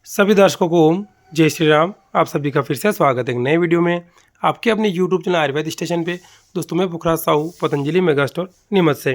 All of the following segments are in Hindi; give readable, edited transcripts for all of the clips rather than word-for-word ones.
सभी दर्शकों को जय श्री राम। आप सभी का फिर से स्वागत है एक नए वीडियो में आपके अपने YouTube चैनल आयुर्वेद स्टेशन पे। दोस्तों मैं पुखराज साहू पतंजलि मेगा स्टोर नीमच से।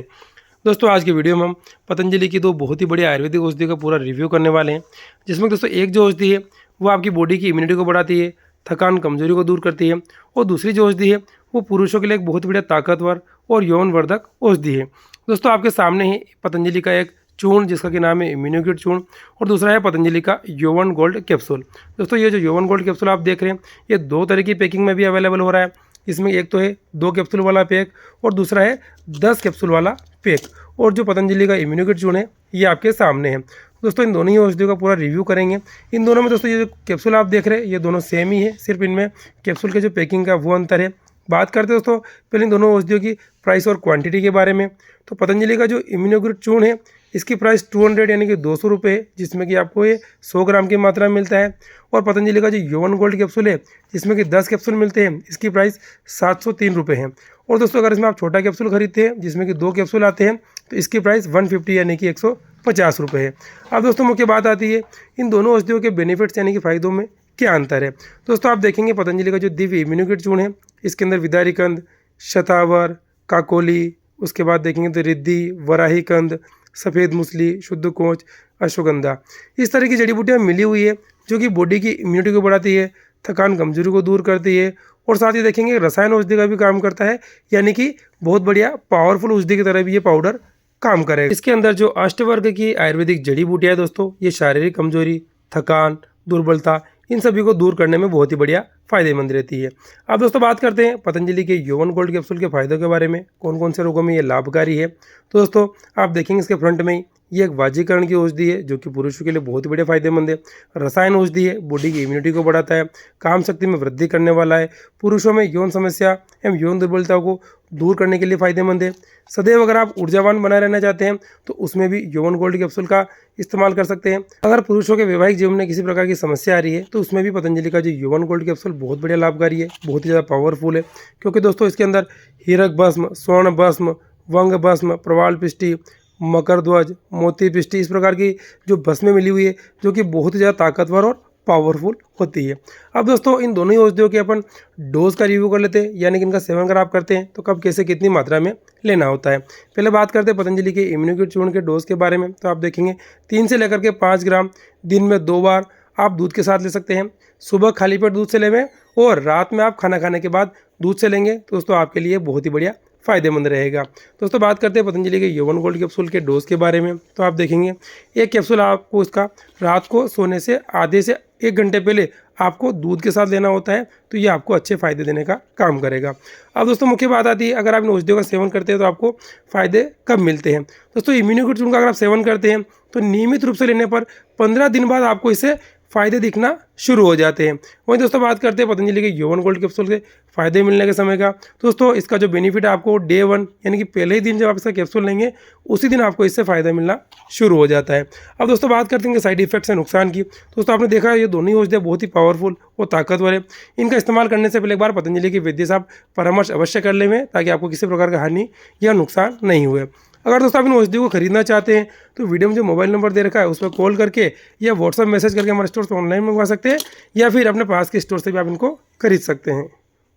दोस्तों आज की वीडियो में हम पतंजलि की दो बहुत ही बड़ी आयुर्वेदिक औषधि का पूरा रिव्यू करने वाले हैं, जिसमें दोस्तों एक जो औषधि है वो आपकी बॉडी की इम्यूनिटी को बढ़ाती है, थकान कमजोरी को दूर करती है, और दूसरी जो औषधि है वो पुरुषों के लिए एक बहुत बढ़िया ताकतवर और यौनवर्धक औषधि है। दोस्तों आपके सामने ही पतंजलि का एक चूर्ण जिसका कि नाम है इम्यूनोकिट चूर्ण, और दूसरा है पतंजलि का यौवन गोल्ड कैप्सूल। दोस्तों ये जो यौवन गोल्ड कैप्सूल आप देख रहे हैं ये दो तरह की पैकिंग में भी अवेलेबल हो रहा है। इसमें एक तो है 2 कैप्सूल वाला पैक और दूसरा है 10 कैप्सूल वाला पैक। और जो पतंजलि का इम्यूनोकिट चूर्ण है ये आपके सामने है। दोस्तों इन दोनों ही औषधियों का पूरा रिव्यू करेंगे। इन दोनों में दोस्तों ये जो कैप्सूल आप देख रहे हैं ये दोनों सेम ही है, सिर्फ इनमें कैप्सूल के जो पैकिंग का वो अंतर है। बात करते हैं दोस्तों पहले इन दोनों औषधियों की प्राइस और क्वांटिटी के बारे में। तो पतंजलि का जो इम्यूनोकिट चूर्ण है इसकी प्राइस 200 यानी कि 200 रुपये है, जिसमें कि आपको ये 100 ग्राम की मात्रा में मिलता है। और पतंजलि का जो यौवन गोल्ड कैप्सूल है जिसमें कि 10 कैप्सूल मिलते हैं, इसकी प्राइस 703 रुपये है। और दोस्तों अगर इसमें आप छोटा कैप्सूल खरीदते हैं जिसमें कि 2 कैप्सूल आते हैं तो इसकी प्राइस 150 यानी कि 150 रुपये है। अब दोस्तों मुख्य बात आती है इन दोनों औषधियों के बेनिफिट्स यानी कि फ़ायदों में क्या अंतर है। दोस्तों आप देखेंगे पतंजलि का जो दिव्य इम्यूनोकिट चूर्ण है इसके अंदर विदारीकंद, शतावर, काकोली, उसके बाद देखेंगे तो रिद्धि, वराही कंद, सफ़ेद मूसली, शुद्ध कोंच, अश्वगंधा, इस तरह की जड़ी बूटियाँ मिली हुई है जो कि बॉडी की इम्यूनिटी को बढ़ाती है, थकान कमजोरी को दूर करती है, और साथ ही देखेंगे रसायन औषधि का भी काम करता है, यानी कि बहुत बढ़िया पावरफुल औषधि की तरह भी ये पाउडर काम करेगा। इसके अंदर जो अष्टवर्ग की आयुर्वेदिक जड़ी बूटियाँ है दोस्तों ये शारीरिक कमजोरी, थकान, दुर्बलता इन सभी को दूर करने में बहुत ही बढ़िया फायदेमंद रहती है। अब दोस्तों बात करते हैं पतंजलि के यौवन गोल्ड कैप्सूल के फायदों के बारे में, कौन कौन से रोगों में ये लाभकारी है। तो दोस्तों आप देखेंगे इसके फ्रंट में ही ये एक वाजीकरण की औषधि है जो कि पुरुषों के लिए बहुत ही बढ़िया फायदेमंद है। रसायन औषधि है, बॉडी की इम्यूनिटी को बढ़ाता है, काम शक्ति में वृद्धि करने वाला है, पुरुषों में यौन समस्या एवं यौन दुर्बलता को दूर करने के लिए फायदेमंद है। सदैव अगर आप ऊर्जावान बनाए रहना चाहते हैं तो उसमें भी यौवन गोल्ड कैप्सूल का इस्तेमाल कर सकते हैं। अगर पुरुषों के वैवाहिक जीवन में किसी प्रकार की समस्या आ रही है तो उसमें भी पतंजलि का जो यौवन गोल्ड कैप्सूल बहुत बढ़िया लाभकारी है, बहुत ही ज़्यादा पावरफुल है, क्योंकि दोस्तों इसके अंदर हीरक भस्म, स्वर्ण भस्म, वंग भस्म, प्रवाल पिष्टि, मकर ध्वज, मोती पिष्टि, इस प्रकार की जो भस्में मिली हुई है जो कि बहुत ही ज़्यादा ताकतवर और पावरफुल होती है। अब दोस्तों इन दोनों ही औषधियों के अपन डोज का रिव्यू कर लेते हैं, यानी कि इनका सेवन अगर आप करते हैं तो कब कैसे कितनी मात्रा में लेना होता है। पहले बात करते हैं पतंजलि के इम्यूनोकिट चूर्ण के डोज के बारे में। तो आप देखेंगे 3 से लेकर के 5 ग्राम दिन में 2 बार आप दूध के साथ ले सकते हैं। सुबह खाली पेट दूध से लेंगे और रात में आप खाना खाने के बाद दूध से लेंगे तो दोस्तों आपके लिए बहुत ही बढ़िया फायदेमंद रहेगा। दोस्तों बात करते हैं पतंजलि के यौवन गोल्ड कैप्सूल के डोज के बारे में। तो आप देखेंगे एक कैप्सूल आपको इसका रात को सोने से आधे से 1 घंटे पहले आपको दूध के साथ लेना होता है, तो ये आपको अच्छे फायदे देने का काम करेगा। अब दोस्तों मुख्य बात आती है अगर आप इन औषधियों का सेवन करते हैं तो आपको फायदे कब मिलते हैं। दोस्तों इम्यूनोकिट चूर्ण का अगर आप सेवन करते हैं तो नियमित रूप से लेने पर 15 दिन बाद आपको इससे फ़ायदे दिखना शुरू हो जाते हैं। वहीं दोस्तों बात करते हैं पतंजलि के यौवन गोल्ड कैप्सूल के फ़ायदे मिलने के समय का। दोस्तों इसका जो बेनिफिट है आपको डे 1 यानी कि पहले ही दिन जब आप इसका कैप्सूल लेंगे उसी दिन आपको इससे फ़ायदा मिलना शुरू हो जाता है। अब दोस्तों बात करते हैं साइड इफेक्ट्स या नुकसान की। दोस्तों आपने देखा ये दोनों ही औषधियाँ बहुत ही पावरफुल और ताकतवर है। इनका इस्तेमाल करने से पहले एक बार पतंजलि के वैद्य से आप परामर्श अवश्य कर लें ताकि आपको किसी प्रकार का हानि या नुकसान नहीं हुए। अगर दोस्तों आप इन औषधियों को खरीदना चाहते हैं तो वीडियो में जो मोबाइल नंबर दे रखा है उस पर कॉल करके या व्हाट्सएप मैसेज करके हमारे स्टोर से ऑनलाइन मंगवा सकते हैं, या फिर अपने पास के स्टोर से भी आप इनको खरीद सकते हैं।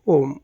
ओम।